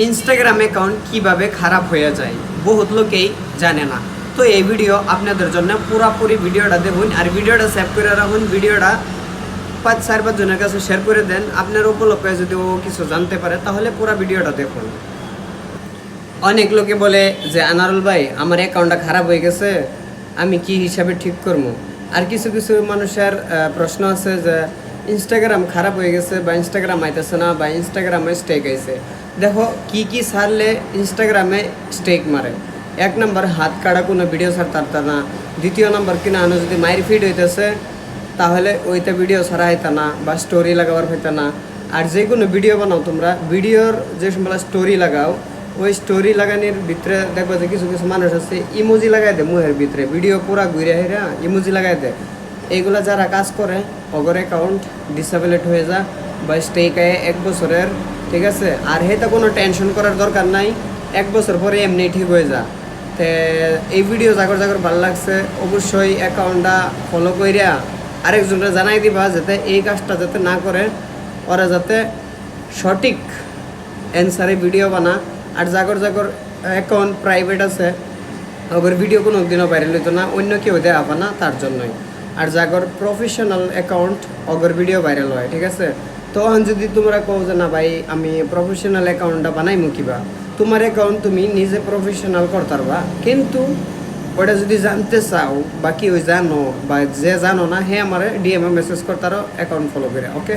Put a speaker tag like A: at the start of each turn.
A: Instagram account কিভাবে খারাপ হয়ে যায় বহুত লোকেই জানে না। তো এই ভিডিও আপনাদের জন্য পুরোপুরি ভিডিওটা দেখুন আর ভিডিওটা সেভ করে রাখুন। ভিডিওটা 5-4 জনের কাছে শেয়ার করে দেন। আপনার উপলক্ষে যদি ও কিছু জানতে পারে তাহলে পুরো ভিডিওটা দেখুন। অনেক লোকে বলে যে আনারুল ভাই আমার অ্যাকাউন্টটা খারাপ হয়ে গেছে, আমি কি হিসাবে ঠিক করবো। আর কিছু কিছু মানুষের প্রশ্ন আছে যে ইনস্টাগ্রাম খারাপ হয়ে গেছে বা ইনস্টাগ্রাম আইতেছে না বা ইনস্টাগ্রামে স্টেক আইছে। দেখো কি ছাড়লে ইনস্টাগ্রামে স্টেক মারে। 1 নম্বর হাত কাটা কোনো ভিডিও ছাড়তে না। 2 নম্বর কিনা আনো যদি মায়ের ফিড হইতেছে তাহলে ওইটা ভিডিও ছাড়া হইতে না বা স্টোরি লাগাবার হইতে না। আর যে কোনো ভিডিও বানাও তোমরা ভিডিওর যে সময় স্টোরি লাগাও ওই স্টোরি লাগানোর ভিতরে দেখবো যে কিছু কিছু মানুষ আছে ইমোজি লাগাই দেয় মুহের ভিতরে, ভিডিও পুরা ঘুরে হেরা ইমোজি লাগাই দেয়। এইগুলো যারা কাজ করে ওগর অ্যাকাউন্ট ডিসেবলেট হয়ে যায় বা স্টেক আয় 1 বছরের, ঠিক আছে। আর হেটা কোনো টেনশন করার দরকার নাই, 1 বছর পরে এমনি ঠিক হয়ে যায়। তো এই ভিডিও জাগর ভালো লাগছে অবশ্যই অ্যাকাউন্টটা ফলো কইরা আরেকজনরা জানাই দিবা যাতে এই কাজটা যাতে না করে, ওরা যাতে সঠিক অ্যান্সারে ভিডিও বানা। আর জাগর অ্যাকাউন্ট প্রাইভেট আছে ওগর ভিডিও কোনো দিনও ভাইরাল হইতো না, অন্য কেউ দেওয়া হবে না তার জন্যই। আর Jagar professional account ওগর video viral হয়, ঠিক আছে। তখন যদি তোমরা কও যে না ভাই আমি প্রফেশনাল অ্যাকাউন্টটা বানাইমু কিবা, তোমার অ্যাকাউন্ট তুমি নিজে প্রফেশনাল করতে পারবা। কিন্তু ওটা যদি জানতে চাও বা কি ওই জানো বা যে জানো না, হ্যাঁ আমার ডিএমএ মেসেজ করতারও অ্যাকাউন্ট ফলো করে, ওকে।